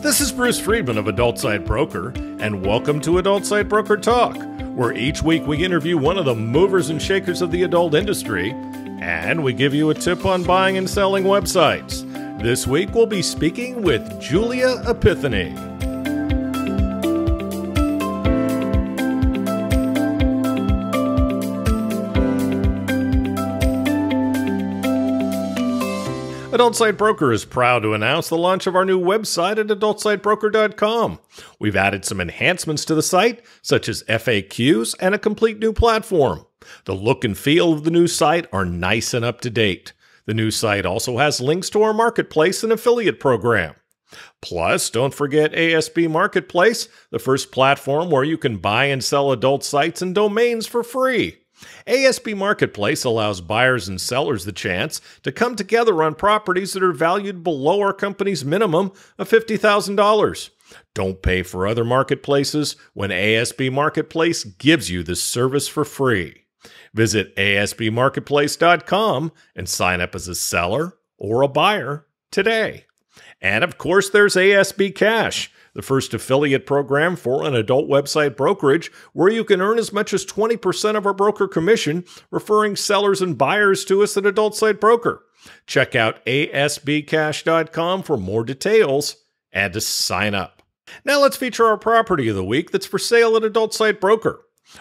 This is Bruce Friedman of Adult Site Broker, and welcome to Adult Site Broker Talk, where each week we interview one of the movers and shakers of the adult industry, and we give you a tip on buying and selling websites. This week we'll be speaking with Julia Epiphany. Adult Site Broker is proud to announce the launch of our new website at adultsitebroker.com. We've added some enhancements to the site, such as FAQs and a complete new platform. The look and feel of the new site are nice and up to date. The new site also has links to our marketplace and affiliate program. Plus, don't forget ASB Marketplace, the first platform where you can buy and sell adult sites and domains for free. ASB Marketplace allows buyers and sellers the chance to come together on properties that are valued below our company's minimum of $50,000. Don't pay for other marketplaces when ASB Marketplace gives you this service for free. Visit asbmarketplace.com and sign up as a seller or a buyer today. And of course, there's ASB Cash, the first affiliate program for an adult website brokerage where you can earn as much as 20% of our broker commission referring sellers and buyers to us at Adult Site Broker. Check out asbcash.com for more details and to sign up. Now let's feature our property of the week that's for sale at Adult Site Broker.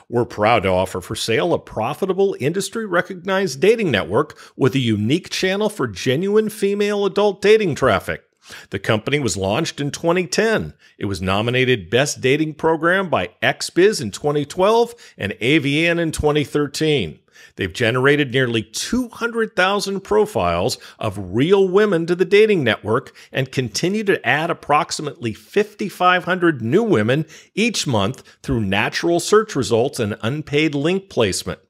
We're proud to offer for sale a profitable, industry-recognized dating network with a unique channel for genuine female adult dating traffic. The company was launched in 2010. It was nominated Best Dating Program by XBiz in 2012 and AVN in 2013. They've generated nearly 200,000 profiles of real women to the dating network and continue to add approximately 5,500 new women each month through natural search results and unpaid link placement.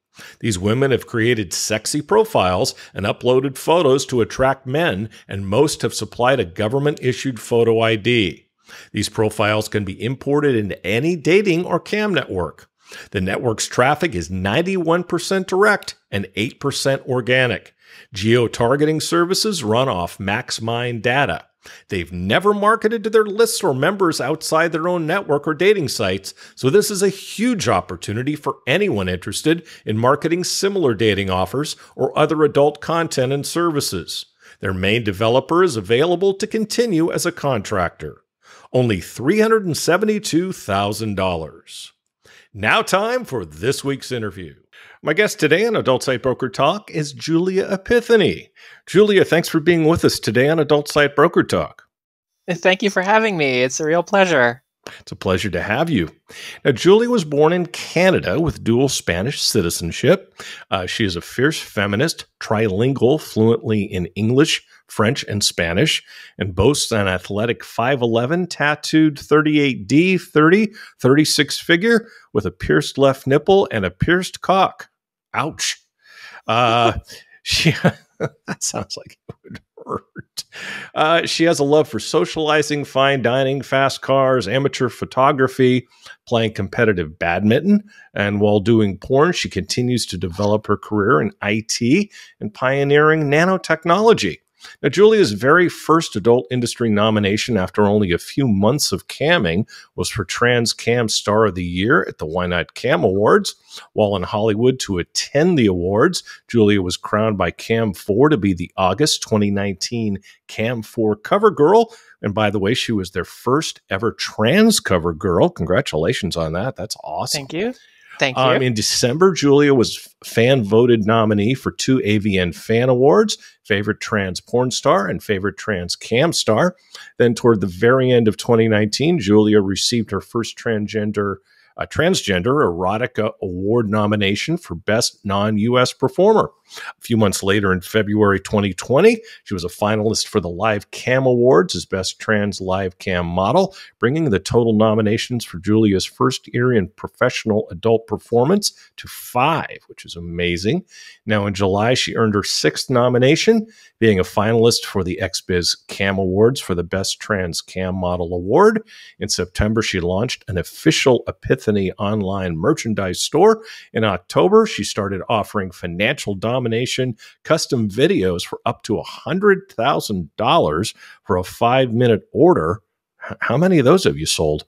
These women have created sexy profiles and uploaded photos to attract men, and most have supplied a government-issued photo ID. These profiles can be imported into any dating or cam network. The network's traffic is 91% direct and 8% organic. Geo-targeting services run off MaxMind data. They've never marketed to their lists or members outside their own network or dating sites, so this is a huge opportunity for anyone interested in marketing similar dating offers or other adult content and services. Their main developer is available to continue as a contractor. Only $372,000. Now time for this week's interview. My guest today on Adult Site Broker Talk is Julia Epiphany. Julia, thanks for being with us today on Adult Site Broker Talk. Thank you for having me. It's a real pleasure. It's a pleasure to have you. Now, Julia was born in Canada with dual Spanish citizenship. She is a fierce feminist, trilingual, fluently in English, French, and Spanish, and boasts an athletic 5'11", tattooed 38D 36 figure with a pierced left nipple and a pierced cock. Ouch. That sounds like it would hurt. She has a love for socializing, fine dining, fast cars, amateur photography, playing competitive badminton, and while doing porn, she continues to develop her career in IT and pioneering nanotechnology. Now, Julia's very first adult industry nomination after only a few months of camming was for Trans Cam Star of the Year at the Why Not Cam Awards. While in Hollywood to attend the awards, Julia was crowned by Cam4 to be the August 2019 Cam4 cover girl. And by the way, she was their first ever trans cover girl. Congratulations on that. That's awesome. Thank you. Thank you. In December, Julia was fan-voted nominee for 2 AVN Fan Awards, Favorite Trans Porn Star and Favorite Trans Cam Star. Then toward the very end of 2019, Julia received her first transgender erotica award nomination for Best Non-U.S. Performer. A few months later, in February 2020, she was a finalist for the Live Cam Awards as Best Trans Live Cam Model, bringing the total nominations for Julia's first year in professional adult performance to 5, which is amazing. Now, in July, she earned her 6th nomination, being a finalist for the XBiz Cam Awards for the Best Trans Cam Model Award. In September, she launched an official Epiphany online merchandise store. In October, she started offering financial domination custom videos for up to $100,000 for a 5-minute order. How many of those have you sold?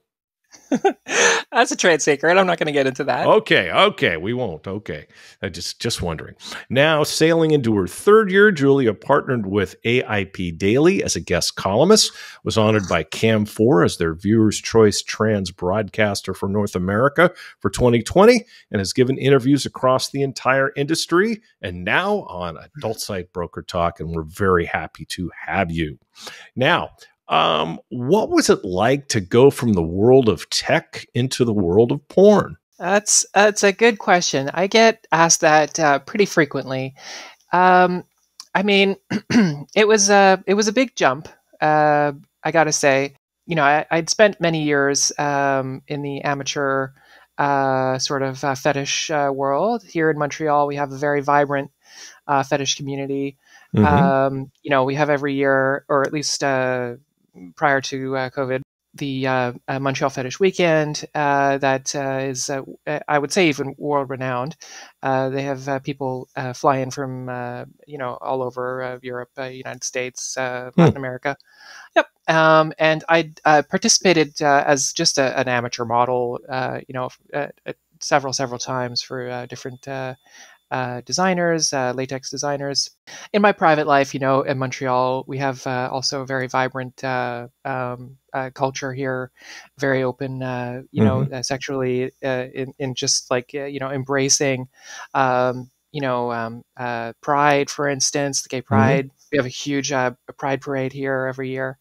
That's a trade secret. I'm not going to get into that. Okay, we won't. Okay, I just wondering. Now, sailing into her third year, Julia partnered with AIP Daily as a guest columnist, was honored by Cam4 as their Viewers' Choice Trans Broadcaster for North America for 2020, and has given interviews across the entire industry, and now on Adult Site Broker Talk, and we're very happy to have you. Now, what was it like to go from the world of tech into the world of porn? That's a good question. I get asked that pretty frequently. I mean, it was a big jump. I got to say, I'd spent many years in the amateur fetish world. Here in Montreal, we have a very vibrant fetish community. We have every year, or at least prior to COVID, the Montreal Fetish Weekend that is, I would say, even world renowned. They have people fly in from all over Europe, United States, Latin America. Yep. And I participated as just an amateur model, several times for different designers, latex designers. In my private life, in Montreal, we have also a very vibrant culture here, very open, sexually, in just like, embracing, pride, for instance, the gay pride. We have a huge pride parade here every year.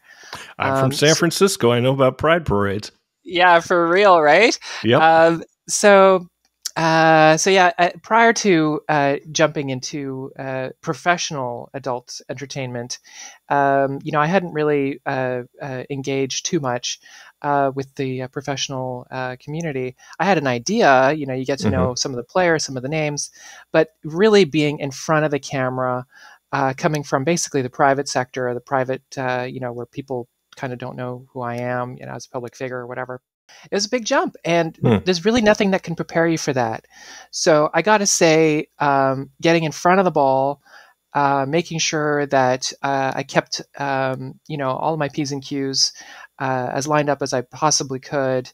I'm from San Francisco. I know about pride parades. Yeah, for real, right? Yep. Prior to jumping into professional adult entertainment, I hadn't really engaged too much with the professional community. I had an idea, you get to know some of the players, some of the names, but really being in front of the camera, coming from basically the private sector, the private, where people kind of don't know who I am, as a public figure or whatever. It was a big jump, and there's really nothing that can prepare you for that. So I got to say, getting in front of the ball, making sure that I kept, all of my P's and Q's as lined up as I possibly could.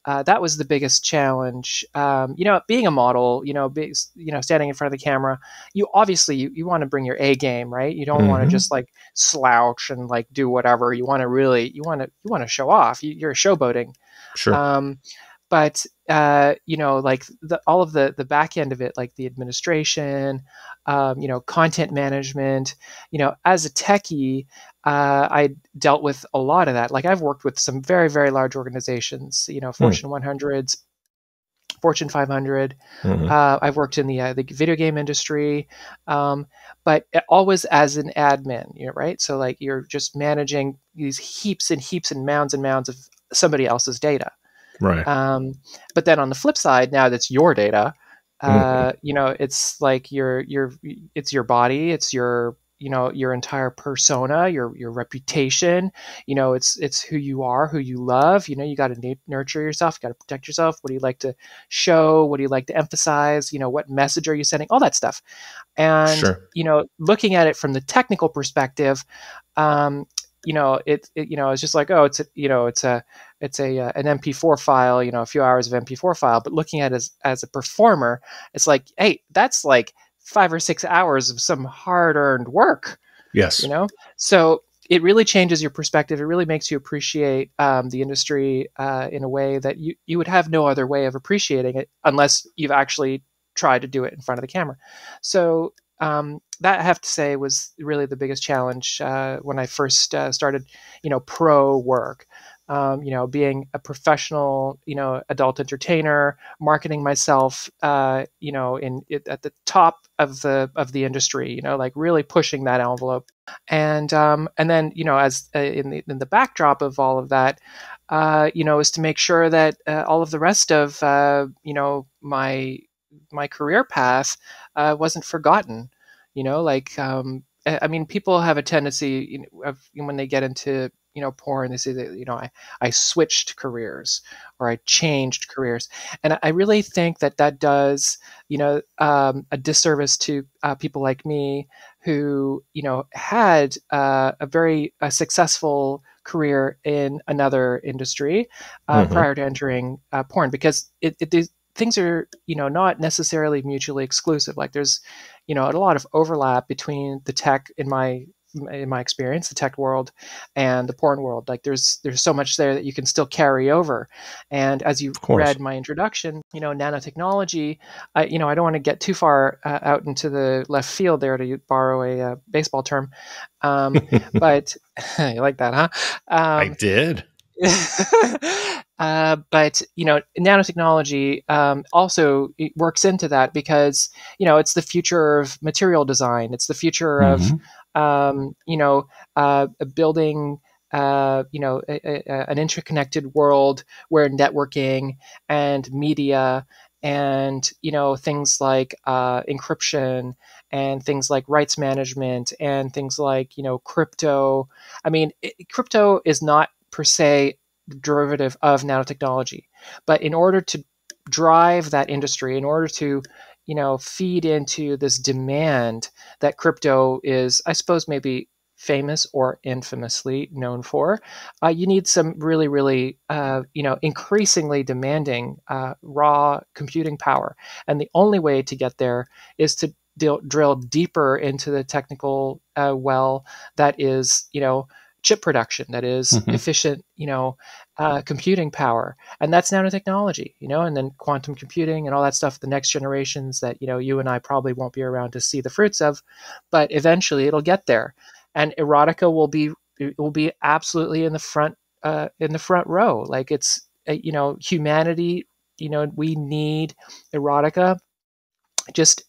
That was the biggest challenge. Being a model, standing in front of the camera, you obviously you want to bring your A game, right? You don't want to just like slouch and like do whatever. You want to really, you want to show off. You're showboating. Sure. But like all of the back end of it, like the administration, content management, as a techie, I dealt with a lot of that. Like I've worked with some very, very large organizations, Fortune 100s, Fortune 500. I've worked in the video game industry, but always as an admin, right? So like you're just managing these heaps and heaps and mounds of somebody else's data. Right. But then on the flip side, now that's your data, it's like it's your body, it's your entire persona, your reputation, it's who you are, who you love, you got to nurture yourself, you got to protect yourself. What do you like to show? What do you like to emphasize? What message are you sending? All that stuff. And, Sure. Looking at it from the technical perspective, it's just like, it's an MP4 file, a few hours of MP4 file, but looking at it as a performer, it's like, hey, that's like 5 or 6 hours of some hard-earned work. Yes. So it really changes your perspective. It really makes you appreciate the industry in a way that you would have no other way of appreciating it unless you've actually tried to do it in front of the camera. So that I have to say was really the biggest challenge when I first started, pro work. Being a professional, adult entertainer, marketing myself, at the top of the industry, like really pushing that envelope, and then as in the backdrop of all of that, is to make sure that all of the rest of my career path wasn't forgotten. People have a tendency of when they get into porn, they say that, I switched careers or I changed careers. And I really think that that does, a disservice to people like me who, had a very successful career in another industry prior to entering porn, because these things are, not necessarily mutually exclusive. Like there's, a lot of overlap between the tech in my experience, the tech world and the porn world. Like there's so much there that you can still carry over. And as you read my introduction, nanotechnology, I don't want to get too far out into the left field there, to borrow a baseball term. But you like that, huh? I did. But nanotechnology also works into that, because it's the future of material design. It's the future of building an interconnected world where networking and media and things like encryption and things like rights management and things like crypto. I mean, crypto is not per se derivative of nanotechnology, but in order to drive that industry, in order to feed into this demand that crypto is, I suppose, maybe famous or infamously known for, you need some really, really, increasingly demanding raw computing power. And the only way to get there is to drill deeper into the technical well that is, chip production, that is efficient, computing power. And that's nanotechnology, and then quantum computing and all that stuff, the next generations that, you and I probably won't be around to see the fruits of, but eventually it'll get there. And erotica will be absolutely in the front row. Like it's, humanity, we need erotica just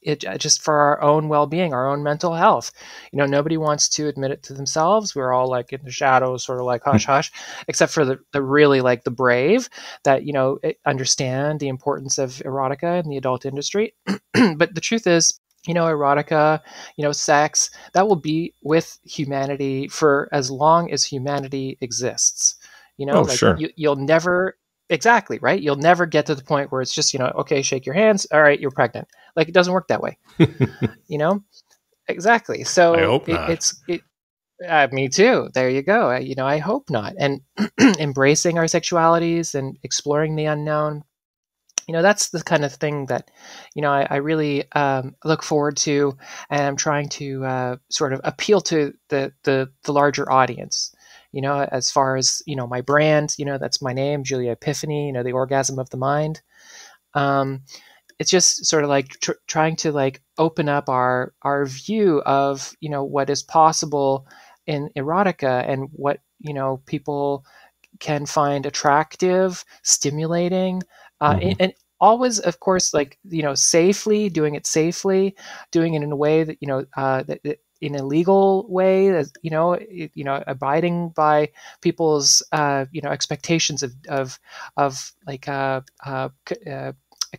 for our own well-being, our own mental health. Nobody wants to admit it to themselves. We're all like in the shadows, sort of like hush hush, except for the really like the brave that understand the importance of erotica in the adult industry. But the truth is, erotica, sex, that will be with humanity for as long as humanity exists. Sure. You'll never. Exactly, right? You'll never get to the point where it's just, okay, shake your hands. All right, you're pregnant. Like it doesn't work that way, Exactly. So I hope not. Me too. There you go. I hope not. And embracing our sexualities and exploring the unknown, that's the kind of thing that, I really look forward to, and I'm trying to sort of appeal to the larger audience. As far as, my brand, that's my name, Julia Epiphany, the orgasm of the mind. It's just sort of like trying to like open up our view of, what is possible in erotica and what, people can find attractive, stimulating, and always, of course, like, safely, doing it in a way that, that in a legal way, abiding by people's, expectations of like,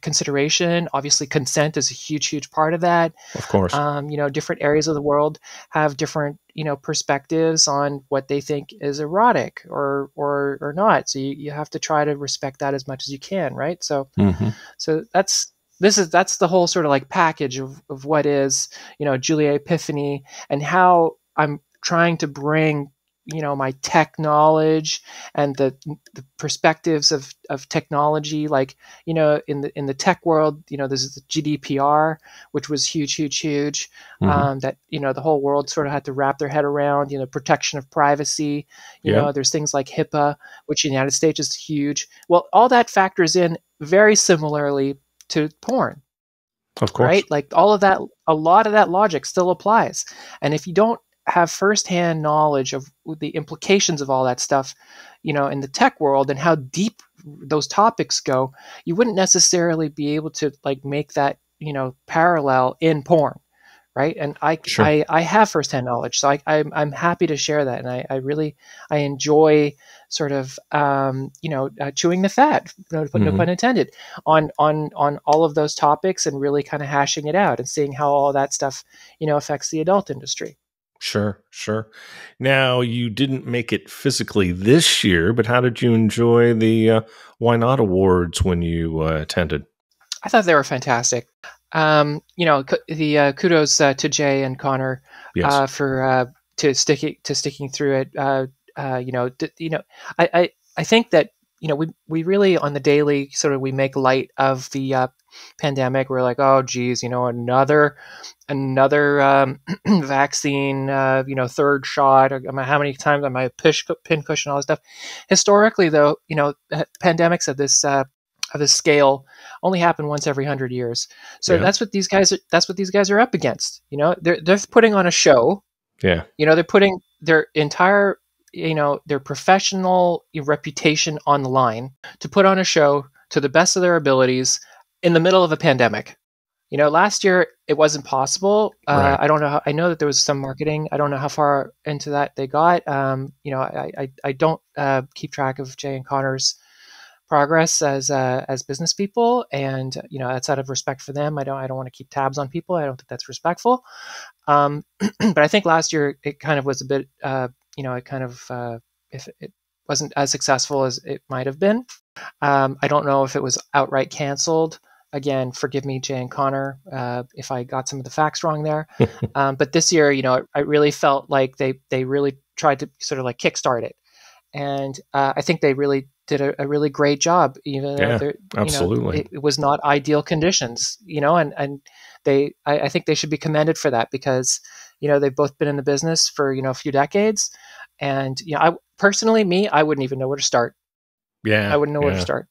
consideration. Obviously, consent is a huge part of that. Of course. Different areas of the world have different, perspectives on what they think is erotic or not. So you have to try to respect that as much as you can, right? So, so that's the whole sort of like package of what is, Julia Epiphany, and how I'm trying to bring, my tech knowledge and the perspectives of technology, like, in the tech world, there's the GDPR, which was huge, that, the whole world sort of had to wrap their head around, protection of privacy. There's things like HIPAA, which in the United States is huge. Well, all that factors in very similarly to porn. Of course. Right? Like all of that, a lot of that logic still applies. And if you don't have firsthand knowledge of the implications of all that stuff, in the tech world and how deep those topics go, you wouldn't necessarily be able to like make that, parallel in porn. Right. And I have firsthand knowledge. So I'm happy to share that. And I really enjoy sort of, chewing the fat, no pun intended, on all of those topics and really kind of hashing it out and seeing how all that stuff, affects the adult industry. Sure, sure. Now, you didn't make it physically this year, but how did you enjoy the Why Not Awards when you attended? I thought they were fantastic. The kudos to Jay and Connor Yes. for to sticking through it. You know, I think that we really on the daily sort of we make light of the pandemic. We're like, oh geez, another vaccine, third shot. How many times am I pincush and all this stuff? Historically, though, pandemics of this scale only happen once every 100 years. So Yeah. that's what these guys. That's what these guys are up against. They're putting on a show. Yeah. They're putting their entire their professional reputation on the line to put on a show to the best of their abilities in the middle of a pandemic. Last year it wasn't possible. Right. I don't know. I know that there was some marketing. I don't know how far into that they got. I don't keep track of Jay and Connor's progress as business people, and that's out of respect for them. I don't want to keep tabs on people. I don't think that's respectful. But I think last year it kind of was a bit. If it wasn't as successful as it might have been. I don't know if it was outright canceled. Again, forgive me, Jay and Connor, if I got some of the facts wrong there. But this year, I really felt like they really tried to sort of like kickstart it, and I think they really did a really great job. Even though absolutely. it was not ideal conditions, and I think they should be commended for that because they've both been in the business for a few decades, and I personally, I wouldn't even know where to start. Yeah. I wouldn't know where to start.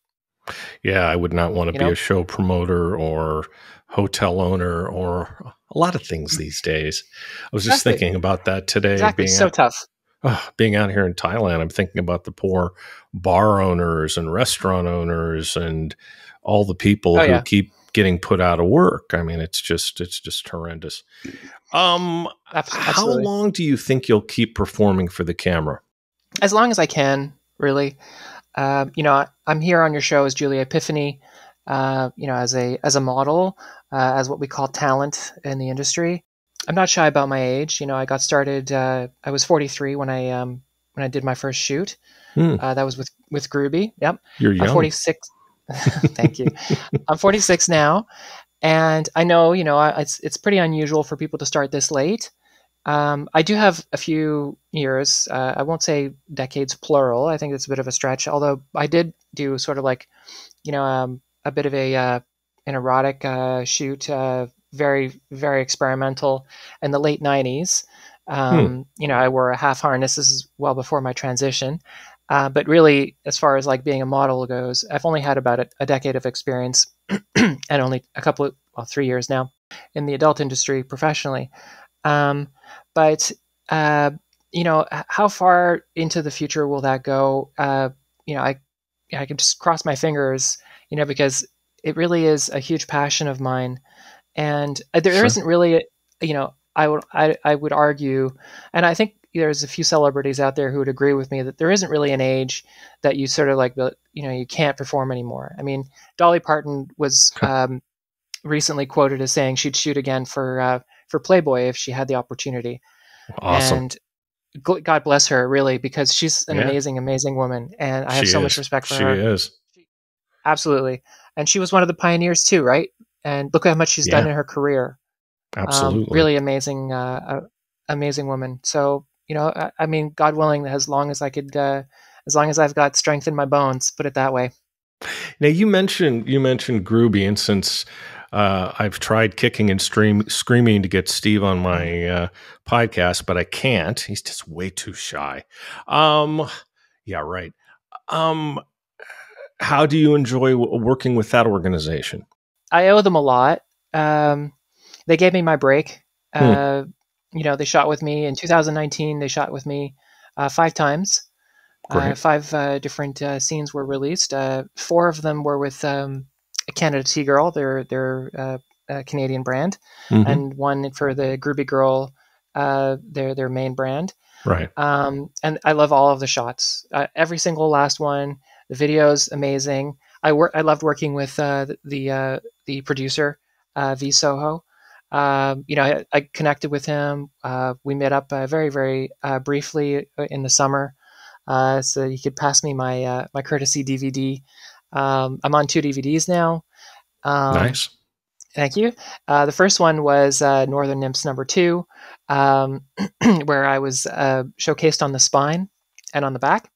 Yeah, I would not want to be a show promoter or hotel owner or a lot of things these days. I was just thinking about that today. Exactly, so tough. Being out here in Thailand, I'm thinking about the poor bar owners and restaurant owners and all the people who keep getting put out of work. I mean, it's just horrendous. How long do you think you'll keep performing for the camera? As long as I can, really. I'm here on your show as Julia Epiphany, as a model, as what we call talent in the industry. I'm not shy about my age. I got started. I was 43 when I did my first shoot. That was with Groovy. Yep. You're young. I'm 46. Thank you. I'm 46 now, and I know it's pretty unusual for people to start this late. I do have a few years. I won't say decades plural. I think it's a bit of a stretch. Although I did do sort of like, a bit of an erotic shoot, very very experimental in the late '90s. I wore a half harness. This is well before my transition. But really, as far as like being a model goes, I've only had about a decade of experience and only 3 years now in the adult industry professionally. But how far into the future will that go? I can just cross my fingers, because it really is a huge passion of mine, and there isn't really, I would argue, and I think there's a few celebrities out there who would agree with me that there isn't really an age that you sort of like, you can't perform anymore. I mean, Dolly Parton was recently quoted as saying she'd shoot again for Playboy if she had the opportunity. Awesome. And God bless her, really, because she's an amazing, amazing woman, and I have so much respect for her. She is. Absolutely. And she was one of the pioneers too, right? And look how much she's done in her career. Absolutely. Really amazing, amazing woman. So, I mean, God willing, as long as I've got strength in my bones, put it that way. Now you mentioned Groovy, and since I've tried kicking and screaming to get Steve on my podcast, but I can't. He's just way too shy. Yeah, right. How do you enjoy working with that organization? I owe them a lot. They gave me my break. They shot with me in 2019. They shot with me 5 times. 5 different scenes were released. 4 of them were with Canada Tea Girl, their Canadian brand, and 1 for the Groovy Girl, their main brand. Right. And I love all of the shots. Every single last one. The video's amazing. I loved working with the producer, V Soho. I connected with him. We met up very, very briefly in the summer, so he could pass me my courtesy DVD. I'm on 2 DVDs now. Nice. Thank you. The first one was Northern Nymphs #2, where I was showcased on the spine and on the back.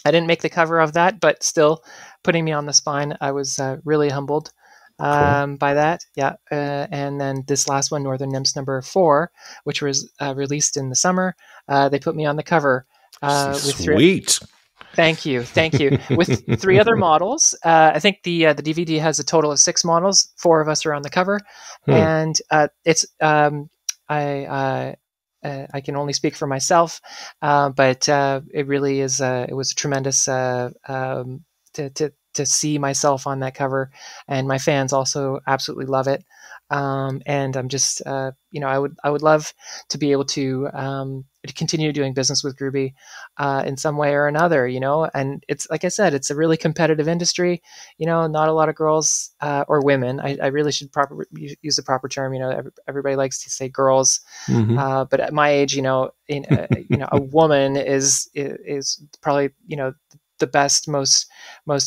I didn't make the cover of that, but still putting me on the spine, I was really humbled by that. Yeah. And then this last one, Northern Nymphs #4, which was released in the summer, they put me on the cover. Sweet. Thank you. With 3 other models. I think the DVD has a total of 6 models. 4 of us are on the cover, and it's I can only speak for myself, but it really is. It was tremendous to see myself on that cover, and my fans also absolutely love it. And I'm just, I would love to be able to continue doing business with Groovy in some way or another, and it's like I said, it's a really competitive industry, not a lot of girls or women. I really should use the proper term. Everybody likes to say girls, but at my age, a woman is probably, the best, most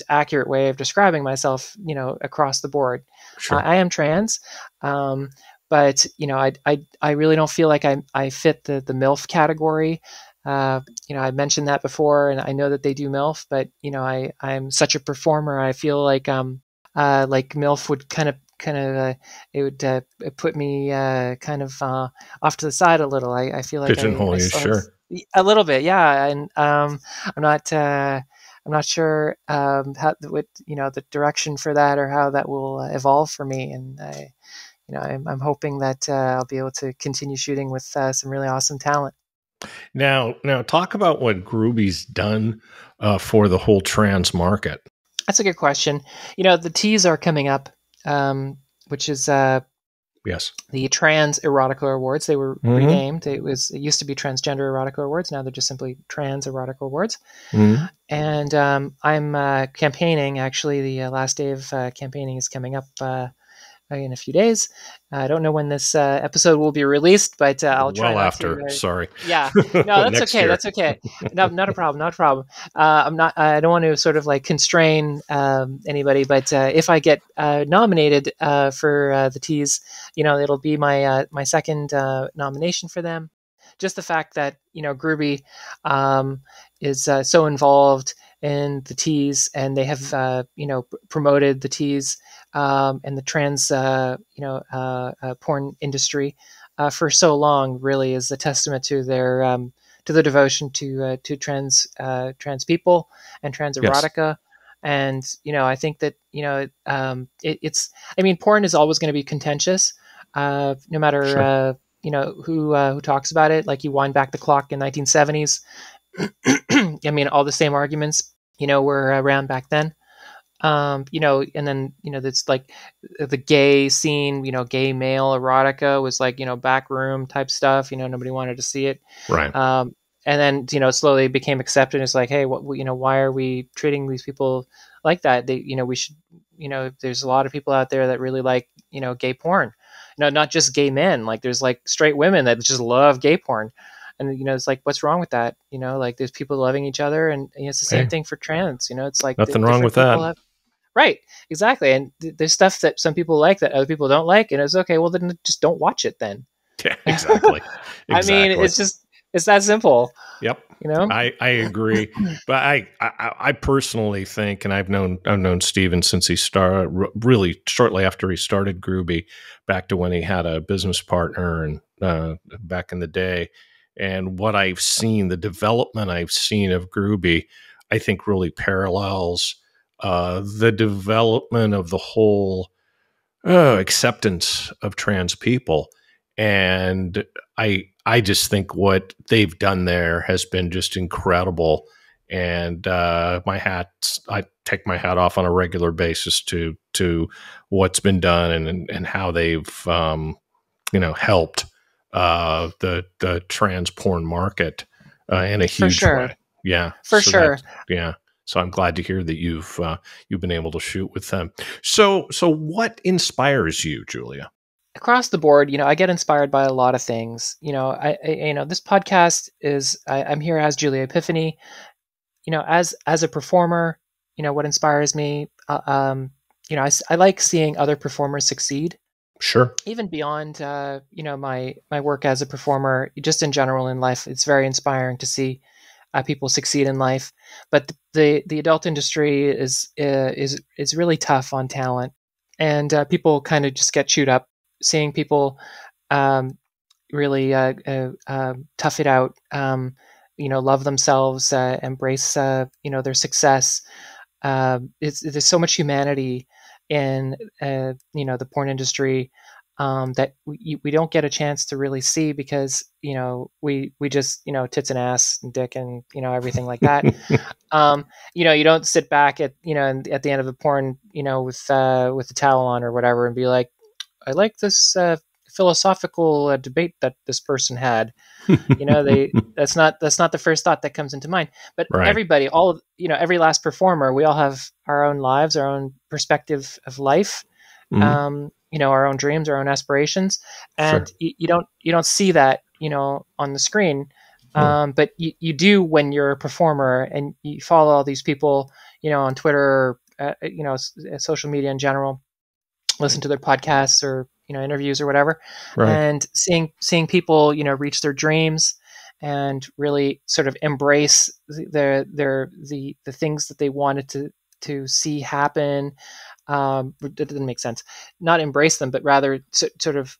accurate way of describing myself, across the board. Sure. I am trans, but I really don't feel like I fit the MILF category. I mentioned that before, and I know that they do MILF, but I'm such a performer. I feel like MILF would kind of it would put me kind of off to the side a little. I feel like pigeonhole you, sure, a little bit, yeah. And I'm not sure how the direction for that or how that will evolve for me. And I'm hoping that I'll be able to continue shooting with some really awesome talent. Now talk about what Groovy's done for the whole trans market. That's a good question. The teas are coming up, which is yes, the Trans Erotica Awards. They were renamed. It used to be Transgender Erotica Awards. Now they're just simply Trans Erotica Awards. And I'm campaigning. Actually, the last day of campaigning is coming up in a few days. I don't know when this episode will be released, but I'll try. Well after, sorry. Yeah, no, that's okay. That's okay. No, not a problem. Not a problem. I don't want to sort of like constrain anybody, but if I get nominated for the teas, it'll be my second nomination for them. Just the fact that Groovy is so involved in the teas, and they have promoted the teas and the trans porn industry for so long, really is a testament to their devotion to trans people and trans erotica. Yes. And I think that it's. I mean, porn is always going to be contentious, no matter. Sure. Who talks about it. Like, you wind back the clock in 1970s. I mean, all the same arguments, were around back then. And then, it's like the gay scene, gay male erotica was like, backroom type stuff, nobody wanted to see it. Right. And then, slowly became accepted. It's like, hey, why are we treating these people like that? We should, there's a lot of people out there that really like, gay porn. Not just gay men. Like, there's like straight women that just love gay porn. And, it's like, what's wrong with that? Like, there's people loving each other, and it's the same thing for trans. It's like nothing wrong with that. Right. Exactly. And there's stuff that some people like that other people don't like. And it's okay. Well, then just don't watch it then. Yeah, exactly. I mean, it's that simple. Yep. I agree. But I personally think, and I've known Steven since he started, really shortly after he started Groovy, back to when he had a business partner and back in the day. And what I've seen, the development I've seen of Groovy, I think really parallels the development of the whole acceptance of trans people. And I just think what they've done there has been just incredible. And I take my hat off on a regular basis to what's been done and how they've helped the trans porn market in a huge way. Yeah, for sure. Yeah. So I'm glad to hear that you've been able to shoot with them. So what inspires you, Julia? across the board, I get inspired by a lot of things. This podcast is, I'm here as Julia Epiphany. As a performer, what inspires me, I like seeing other performers succeed. Sure. Even beyond, my work as a performer, just in general in life, it's very inspiring to see people succeed in life. But the adult industry is really tough on talent, and people kind of just get chewed up seeing people really tough it out, love themselves, embrace their success. There's so much humanity in the porn industry that we don't get a chance to really see, because we just tits and ass and dick and everything like that. You don't sit back at at the end of the porn with the towel on or whatever and be like, I like this philosophical debate that this person had. That's not the first thought that comes into mind. But right. Everybody, every last performer, we all have our own lives, our own perspective of life. Mm-hmm. Our own dreams, our own aspirations, and sure. you don't see that on the screen. But you do when you're a performer and you follow all these people on Twitter, social media in general, listen to their podcasts or interviews or whatever, right. And seeing people reach their dreams and really sort of embrace the things that they wanted to see happen. That didn't make sense. Not embrace them, but rather sort of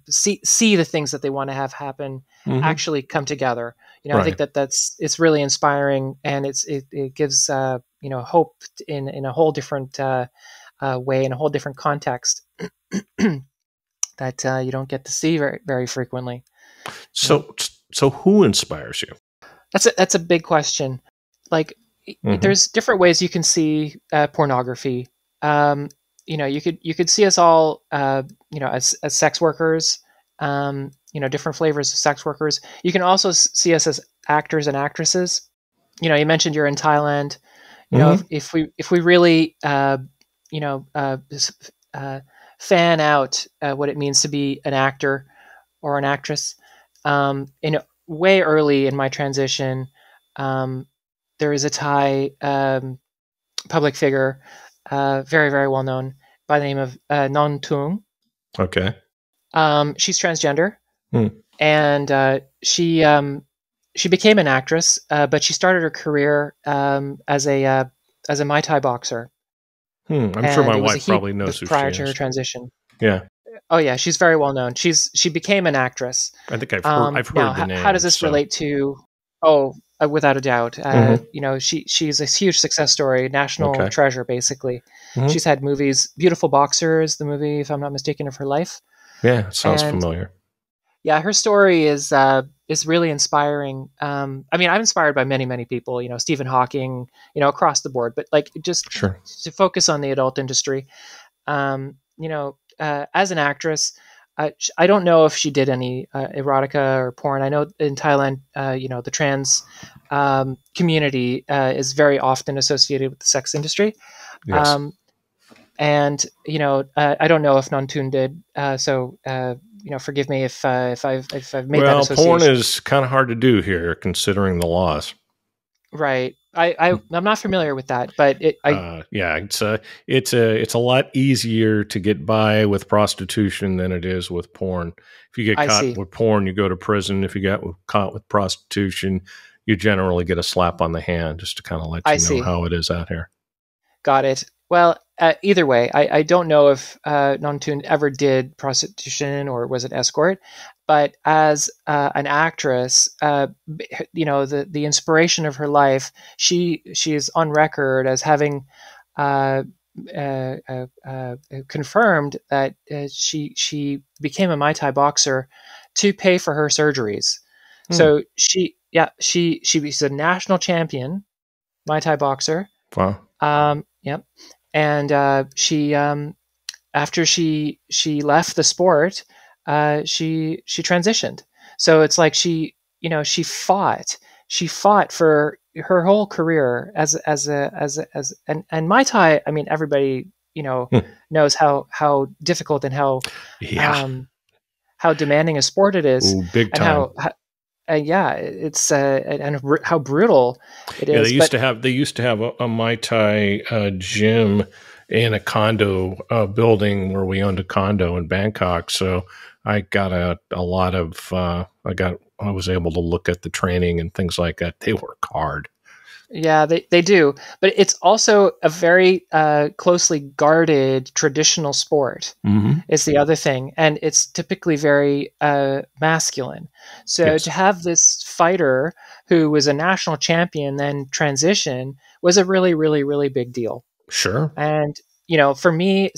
see the things that they want to have happen mm-hmm. actually come together. Right. I think it's really inspiring, and it gives hope in a whole different way, in a whole different context that you don't get to see very, very frequently. So who inspires you? That's a big question. Like, mm-hmm. there's different ways you can see pornography. You could see us all, as sex workers, different flavors of sex workers. You can also see us as actors and actresses. You mentioned you're in Thailand. Mm-hmm. If we really, fan out what it means to be an actor or an actress. Way early in my transition, there is a Thai public figure, very, very well known, by the name of Non Tung. Okay. She's transgender, and she became an actress, but she started her career as a Muay Thai boxer. I'm sure my wife probably knows who prior she to is. her transition. Yeah. Oh yeah, she's very well known. She became an actress. I think I've heard the name. How does this relate to? Oh, without a doubt. Mm-hmm. She's a huge success story, national treasure, basically. Mm-hmm. She's had movies. Beautiful Boxer is the movie, if I'm not mistaken, of her life. Yeah, sounds familiar. Yeah, her story is really inspiring. I'm inspired by many, many people. Stephen Hawking. Across the board, but like just sure. to focus on the adult industry. As an actress, I don't know if she did any erotica or porn. I know in Thailand, the trans community is very often associated with the sex industry. Yes. And I don't know if Nontun did. So forgive me if I've made that association. Porn is kind of hard to do here, considering the laws. Right. I'm not familiar with that, but it's a lot easier to get by with prostitution than it is with porn. If you get caught with porn, you go to prison. If you get caught with prostitution, you generally get a slap on the hand, just to kind of let you know how it is out here. Got it. Well, either way, I don't know if Nontun ever did prostitution or was it escort, but as an actress, the inspiration of her life, she is on record as having confirmed that she became a Muay Thai boxer to pay for her surgeries. So she's a national champion Muay Thai boxer. Wow. Yep. And she after she left the sport, she transitioned. So it's like she fought for her whole career as and Muay Thai. I mean, everybody Hmm. knows how difficult and Yeah. um, how demanding a sport it is, Ooh, big and time. yeah, it's how brutal it Yeah, is. But they used to have a Mai Tai gym in a condo building where we owned a condo in Bangkok. So I got a lot of I was able to look at the training and things like that. They work hard. yeah, they do. But it's also a very closely guarded traditional sport. Hmm. Is the other thing, and it's typically very masculine. So to Yes, have this fighter who was a national champion then transition was a really, really, really big deal. sure. And for me,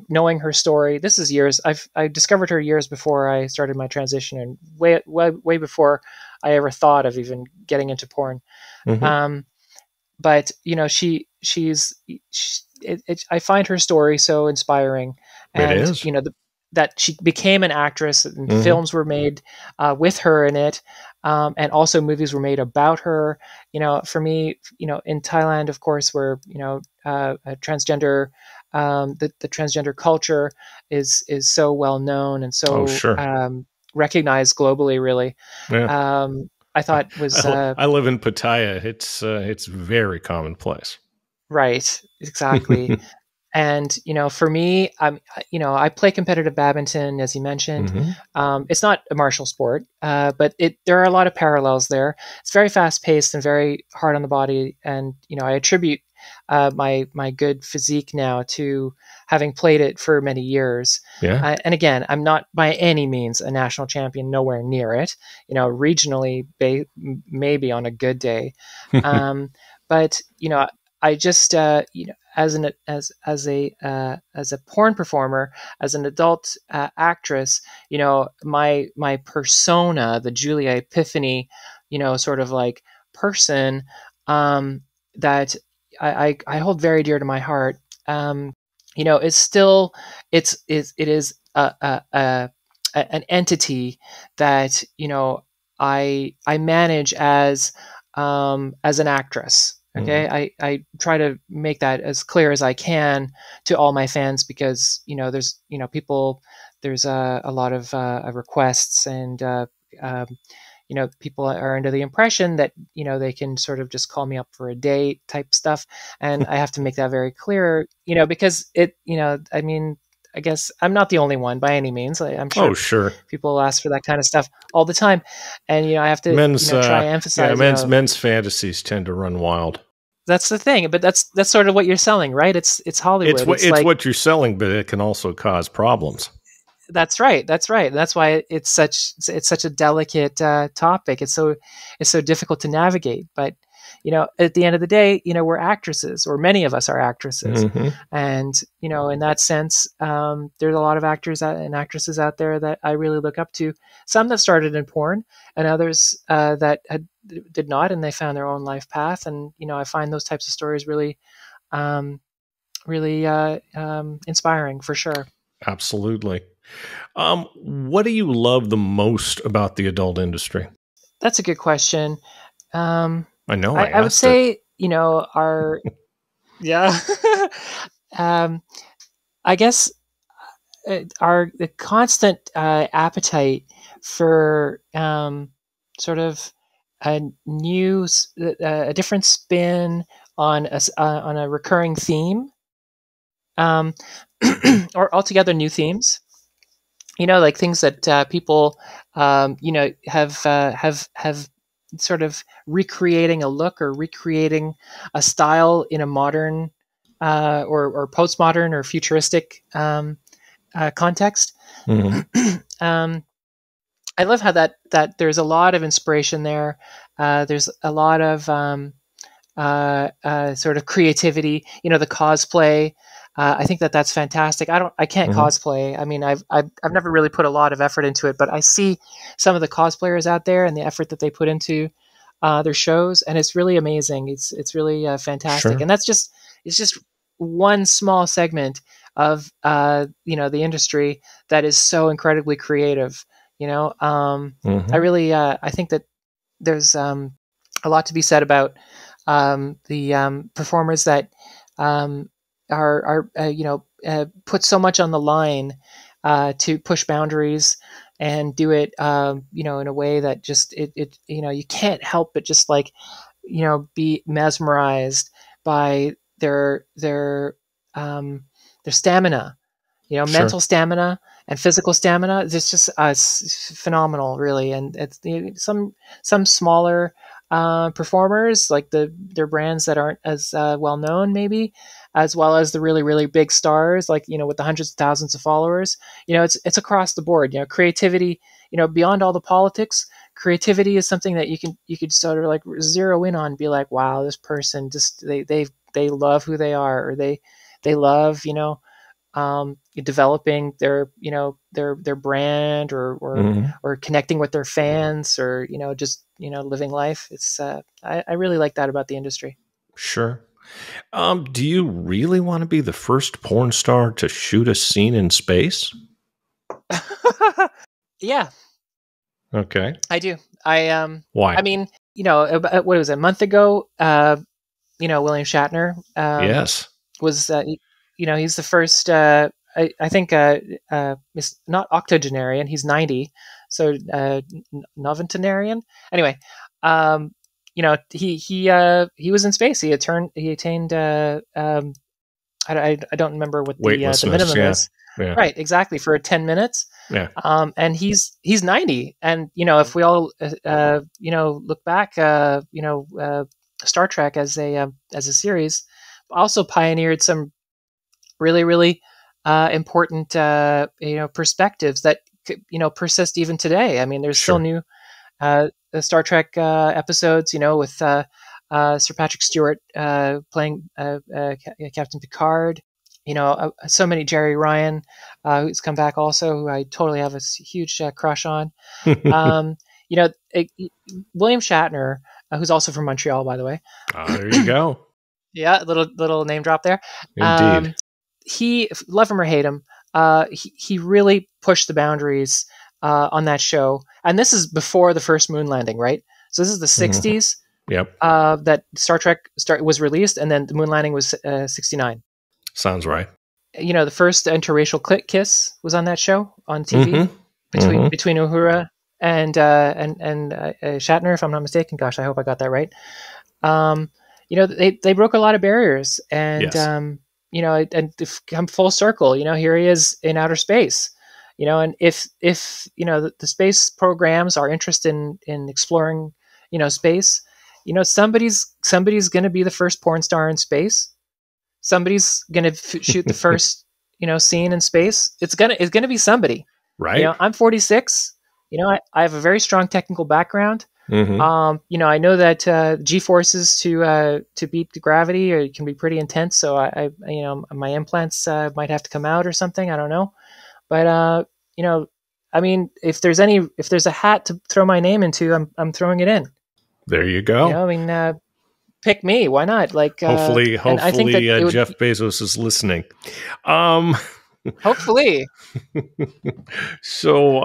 knowing her story, this is years. I discovered her years before I started my transition, and way before I ever thought of even getting into porn. Hmm. Um, but I find her story so inspiring, It and is. that she became an actress, and Hmm. films were made with her in it, and also movies were made about her. For me, in Thailand, of course, where a transgender, the transgender culture is so well known and Oh, so sure. recognized globally. Really, Yeah. I thought was I live in Pattaya. It's very commonplace. right, exactly. And for me, I play competitive badminton, as you mentioned. Hmm. It's not a martial sport, but there are a lot of parallels there. It's very fast paced and very hard on the body, and I attribute my good physique now to having played it for many years. Yeah. And again, I'm not by any means a national champion, nowhere near it. Regionally, maybe on a good day, um, but I just as a porn performer, as an adult actress, my persona, the Julia Epiphany, sort of like person, that I hold very dear to my heart. It's still it is an entity that I manage as an actress. Hmm. Okay, I try to make that as clear as I can to all my fans, because there's people, there's a lot of requests, and um, people are under the impression that they can sort of just call me up for a date type stuff, and I have to make that very clear, because I mean, I guess I'm not the only one by any means. I'm Oh, sure sure. people ask for that kind of stuff all the time, and I have to Men's try to yeah, emphasize, men's fantasies tend to run wild. that's the thing, but that's sort of what you're selling, right? It's Hollywood. It's It's like, what you're selling, but it can also cause problems. that's right, that's right. That's why it's such a delicate topic. It's so difficult to navigate. But at the end of the day, we're actresses, or many of us are actresses, Hmm. and in that sense, there's a lot of actors and actresses out there that I really look up to. Some that started in porn, and others did not, and they found their own life path. And I find those types of stories really um, really inspiring, for sure. Absolutely. What do you love the most about the adult industry? That's a good question. Um, I know I I would asked it. say, our yeah, um, I guess our the constant appetite for sort of a a different spin on a recurring theme, um, or altogether new themes. Like things that people have sort of recreating a look or recreating a style in a modern or postmodern or futuristic context. Hmm. um, I love how that there's a lot of inspiration there. There's a lot of sort of creativity. The cosplay. I think that's fantastic. I can't Hmm. cosplay. I mean, I've never really put a lot of effort into it, but I see some of the cosplayers out there and the effort that they put into their shows, and it's really amazing. It's really fantastic, Sure. and it's just one small segment of the industry that is so incredibly creative. I Hmm. really I think that there's a lot to be said about the performers that um, put so much on the line to push boundaries and do it, in a way that just you can't help but just like, be mesmerized by their stamina, Sure. mental stamina and physical stamina. It's just it's phenomenal, really. And it's some smaller performers, like their brands that aren't as well known, maybe, as well as the really really big stars, like with the hundreds of thousands of followers. It's across the board. Creativity. Beyond all the politics, creativity is something that you could sort of like zero in on, and be like, wow, this person just they love who they are, or they love developing their brand, or connecting with their fans, or just living life. It's I really like that about the industry. Sure. Do you really want to be the first porn star to shoot a scene in space? Yeah, Okay. I do. Why? I mean, what was it, a month ago? William Shatner. Yes. Was he's the first. I think he's not octogenarian. He's 90, so noventenarian. Anyway, he was in space. He attained. I don't remember what the minimum is. Yeah. Right, exactly, for 10 minutes. Yeah. And he's 90, and if we all look back, Star Trek as a series also pioneered some really really important perspectives that persist even today. I mean, there's still new Star Trek episodes, with Sir Patrick Stewart playing Captain Picard. So many. Jerry Ryan, who's come back also, who I totally have a huge crush on. William Shatner, who's also from Montreal, by the way. There you go. Yeah, little name drop there. Indeed. He, love him or hate him, he really pushed the boundaries on that show. And this is before the first moon landing, right? So this is the 60s. Yep. That Star Trek was released, and then the moon landing was 69. Sounds right. The first interracial kiss was on that show on TV between Uhura and Shatner, if I'm not mistaken. Gosh, I hope I got that right. They broke a lot of barriers, and yes. And to come full circle, here he is in outer space. And if the space programs are interested in exploring space, somebody's going to be the first porn star in space. Somebody's going to shoot the first, scene in space. It's gonna be somebody. Right. I'm 46. I have a very strong technical background. Mm-hmm. I know that G-forces to beat gravity can be pretty intense. So I my implants might have to come out or something. I don't know. But I mean, if there's a hat to throw my name into, I'm throwing it in. There you go. I mean, pick me. Why not? Like, hopefully, I think that Jeff Bezos is listening. Hopefully. So,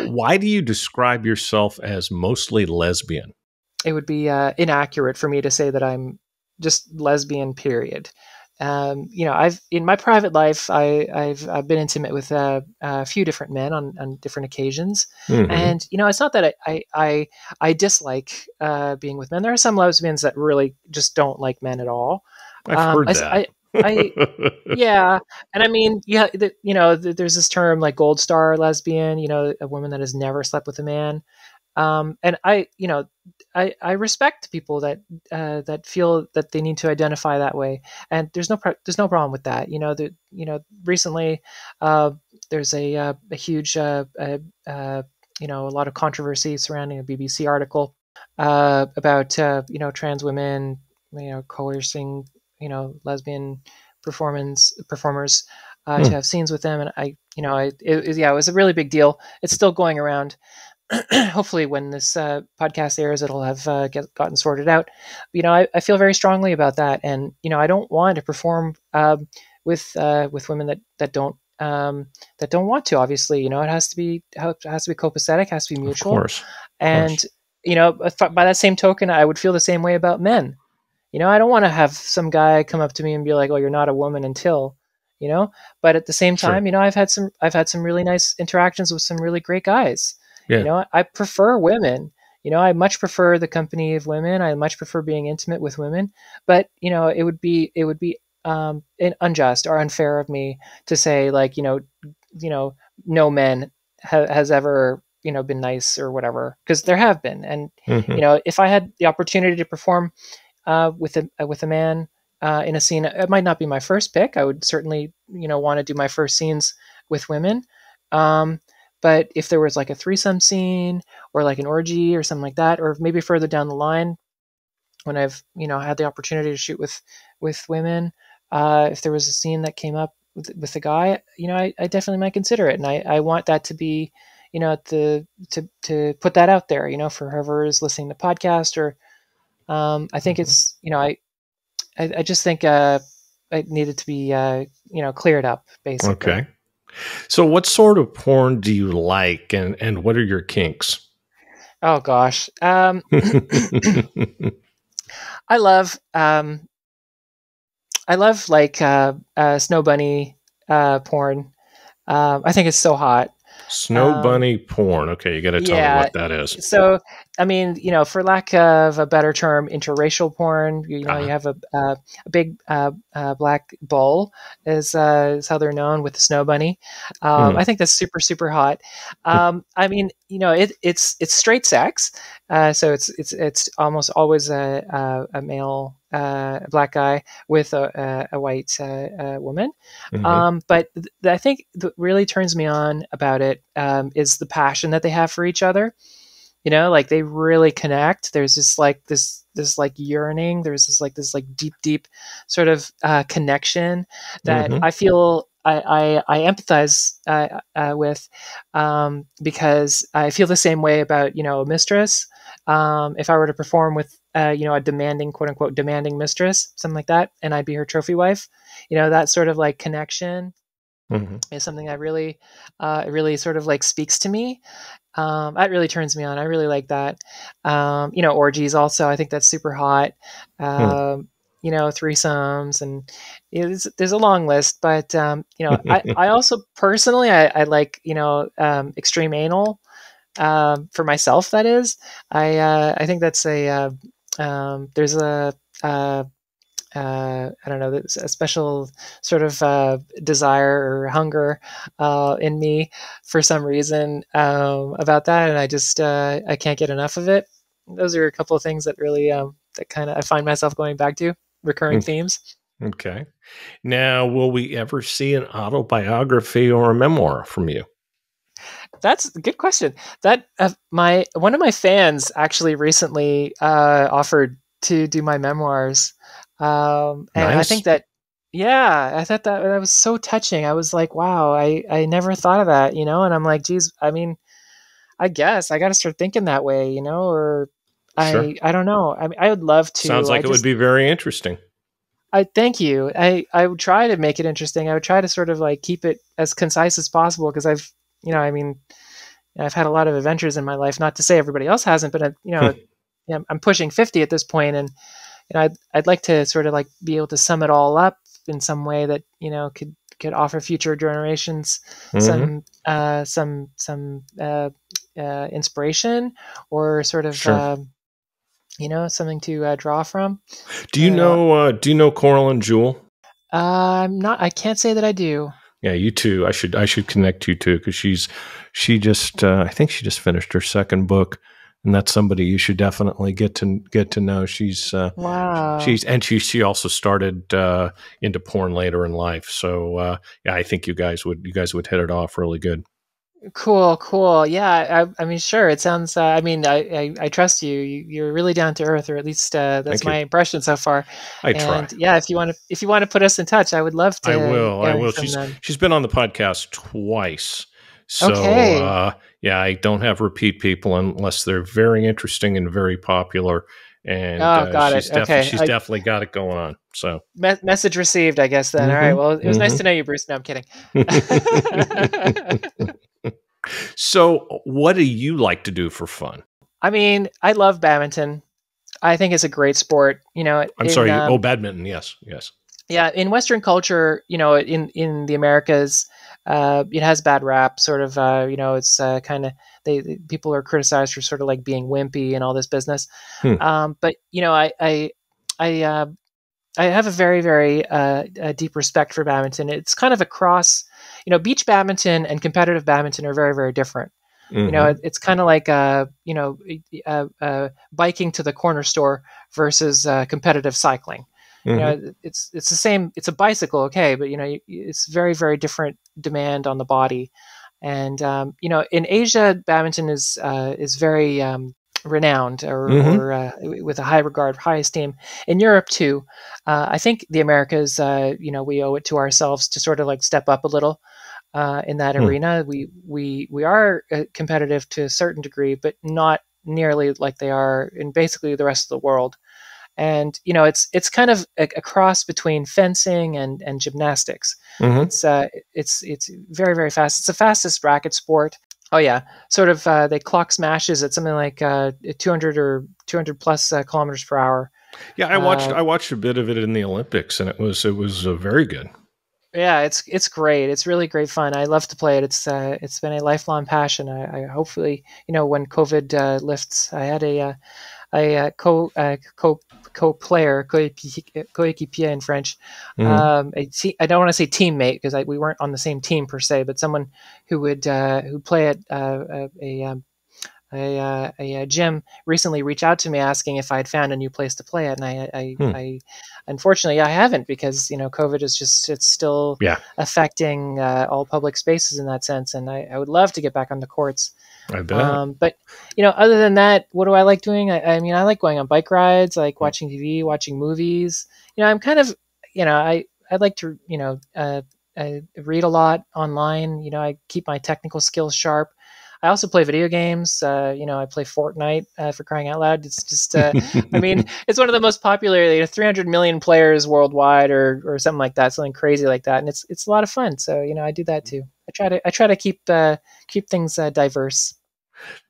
why do you describe yourself as mostly lesbian? It would be inaccurate for me to say that I'm just lesbian, period. I've in my private life, I've been intimate with a few different men on different occasions, and it's not that I dislike being with men. There are some lesbians that really just don't like men at all. I've heard that. Yeah, and I mean, yeah, there's this term like gold star lesbian. A woman that has never slept with a man. And I respect people that feel that they need to identify that way, and there's no problem with that. Recently, there's a huge a lot of controversy surrounding a BBC article about trans women coercing lesbian performers to have scenes with them, and it was a really big deal. It's still going around. Hopefully when this podcast airs, it'll have gotten sorted out. I feel very strongly about that, and I don't want to perform with women that don't want to. Obviously, it has to be copacetic, has to be mutual. Of course. And by that same token, I would feel the same way about men. I don't want to have some guy come up to me and be like, "Oh, you're not a woman until," you know. But at the same Sure. time, I've had some really nice interactions with some really great guys. Yeah. I prefer women. I much prefer the company of women. I much prefer being intimate with women. But it would be unjust or unfair of me to say like no men has ever been nice or whatever, because there have been. And Hmm. if I had the opportunity to perform with a man in a scene, it might not be my first pick. I would certainly want to do my first scenes with women. um, but if there was like a threesome scene or like an orgy or something like that, or maybe further down the line when I've had the opportunity to shoot with women, if there was a scene that came up with a guy, I definitely might consider it, and I want that to be, to put that out there, for whoever is listening to the podcast. Or I think Hmm. it's, I just think it needed to be cleared up, basically. Okay. So what sort of porn do you like, and what are your kinks? Oh gosh, I love like snow bunny porn. I think it's so hot. Snow Um, bunny porn. Okay, you got to tell me yeah. what that is. So, I mean, for lack of a better term, interracial porn. You Ah. have a big black bull is how they're known, with the snow bunny. Hmm. I think that's super super hot. I mean, it's straight sex, so it's almost always a male, a black guy with a white woman. Hmm. But I think what really turns me on about it is the passion that they have for each other. Like they really connect. There's this like yearning. There's this deep sort of connection that Hmm. I feel I empathize with, because I feel the same way about a mistress. If I were to perform with a demanding, quote unquote, demanding mistress, something like that, and I'd be her trophy wife, that sort of like connection Hmm. is something I really, it really sort of like speaks to me. That really turns me on. I really like that. Orgies also. I think that's super hot. Hmm. Threesomes, and there's a long list. But I also personally I like extreme anal, for myself. That is, I think that's there's I don't know, there's a special sort of desire or hunger in me for some reason, about that, and I can't get enough of it. Those are a couple of things that really that kind of I find myself going back to, recurring themes. Okay. Now, will we ever see an autobiography or a memoir from you? That's a good question. That my one of my fans actually recently offered to do my memoirs, and I think Nice. that, yeah, I thought that was so touching. I was like, wow, I never thought of that, and I'm like, geez, I mean, I guess I got to start thinking that way, or Sure. I don't know. I mean, I would love Sounds to. like it would be very interesting. I thank you. I would try to make it interesting. I would try to sort of like keep it as concise as possible, because I mean, I've had a lot of adventures in my life. Not to say everybody else hasn't, but I'm pushing 50 at this point, and I'd like to sort of like be able to sum it all up in some way that could offer future generations Hmm. some inspiration, or sort of Sure. something to draw from. Do you Uh, know? Do you know Coral and Jewel? I'm not. I can't say that I do. Yeah, you too. I should connect you too, because she just I think she just finished her second book, and that's somebody you should definitely get to know. Wow. She also started into porn later in life. So yeah, I think you guys would hit it off really good. Cool, cool. Yeah, I mean, sure. It sounds. I mean, I trust you. You're really down to earth, or at least that's Thank my you. impression so far. I try. And yeah, if you want to put us in touch, I would love I to will. I will. from She's them. she's been on the podcast twice. So Okay. yeah, I don't have repeat people unless they're very interesting and very popular. And Oh, got it. Okay. she's definitely got it going on. So. Message received, I guess then. All right. Hmm. Well, it was nice Hmm. to know you, Bruce. No, I'm kidding. So, what do you like to do for fun? I mean, I love badminton. I think it's a great sport. I'm sorry. Badminton. Yes. Yes. Yeah, in Western culture, in the Americas, it has bad rap. Sort of, it's kind of people are criticized for sort of like being wimpy and all this business. But I have a very, very deep respect for badminton. It's kind of a cross. Beach badminton and competitive badminton are very, very different. It's kind of like biking to the corner store versus competitive cycling. It's the same. It's a bicycle, okay, but it's very, very different demand on the body. And in Asia, badminton is very renowned or with a high regard, high esteem. In Europe too, I think the Americas, we owe it to ourselves to sort of like step up a little in that arena. We are competitive to a certain degree, but not nearly like they are in basically the rest of the world. And it's kind of a cross between fencing and gymnastics. It's very, very fast. It's the fastest racket sport. Oh yeah, sort of. They clock smashes at something like 200 or 200 plus kilometers per hour. Yeah, I watched a bit of it in the Olympics, and it was very good. Yeah, it's great. It's really great fun. I love to play it. It's been a lifelong passion. I hopefully when COVID lifts, I had a coéquipier in French. I don't want to say teammate because we weren't on the same team per se, but someone who would who play at a gym recently reached out to me asking if I'd found a new place to play it, and I unfortunately I haven't, because COVID is it's still affecting all public spaces in that sense, and I would love to get back on the courts. I bet. But other than that, what do I like doing? I mean, I like going on bike rides. I like watching TV, watching movies. I'm kind of I like to I read a lot online. I keep my technical skills sharp. I also play video games. I play Fortnite, for crying out loud. It's just, I mean, it's one of the most popular, 300 million players worldwide or something like that, something crazy like that. And it's a lot of fun. So, I do that too. I try to keep things diverse.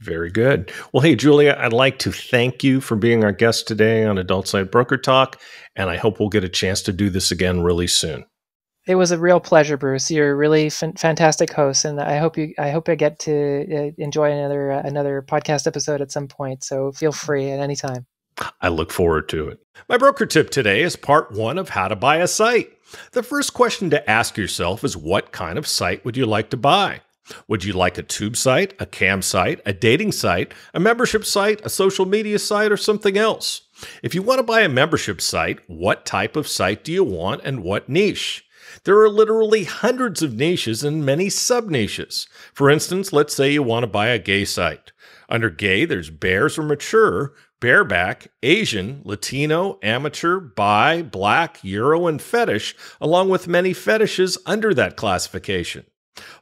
Very good. Well, hey, Julia, I'd like to thank you for being our guest today on Adult Site Broker Talk. And I hope we'll get a chance to do this again really soon. It was a real pleasure, Bruce. You're a really fantastic host, and I hope I get to enjoy another podcast episode at some point. So feel free at any time. I look forward to it. My broker tip today is part 1 of how to buy a site. The first question to ask yourself is, what kind of site would you like to buy? Would you like a tube site, a cam site, a dating site, a membership site, a social media site, or something else? If you want to buy a membership site, what type of site do you want and what niche? There are literally hundreds of niches and many sub-niches. For instance, let's say you want to buy a gay site. Under gay, there's bears or mature, bareback, Asian, Latino, amateur, bi, black, Euro, and fetish, along with many fetishes under that classification.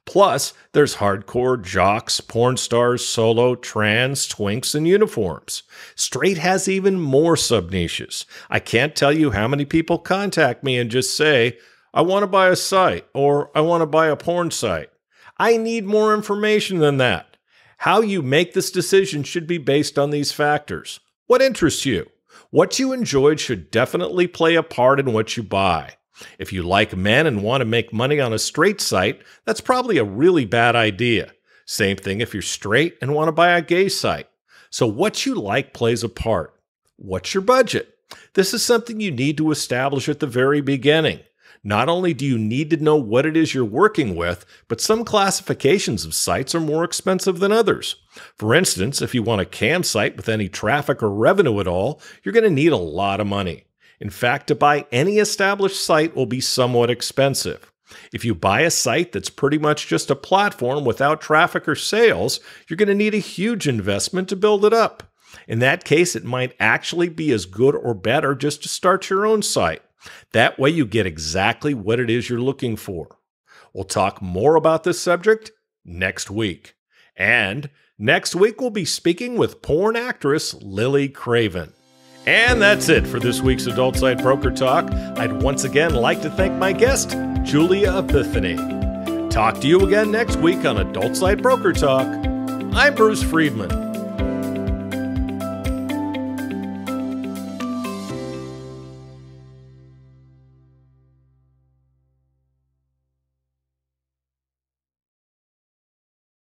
Plus, there's hardcore, jocks, porn stars, solo, trans, twinks, and uniforms. Straight has even more sub-niches. I can't tell you how many people contact me and just say, I want to buy a site, or I want to buy a porn site. I need more information than that. How you make this decision should be based on these factors. What interests you? What you enjoyed should definitely play a part in what you buy. If you like men and want to make money on a straight site, that's probably a really bad idea. Same thing if you're straight and want to buy a gay site. So what you like plays a part. What's your budget? This is something you need to establish at the very beginning. Not only do you need to know what it is you're working with, but some classifications of sites are more expensive than others. For instance, if you want a cam site with any traffic or revenue at all, you're going to need a lot of money. In fact, to buy any established site will be somewhat expensive. If you buy a site that's pretty much just a platform without traffic or sales, you're going to need a huge investment to build it up. In that case, it might actually be as good or better just to start your own site. That way you get exactly what it is you're looking for. We'll talk more about this subject next week. And next week we'll be speaking with porn actress Lily Craven. And that's it for this week's Adult Site Broker Talk. I'd once again like to thank my guest, Julia Epiphany. Talk to you again next week on Adult Site Broker Talk. I'm Bruce Friedman.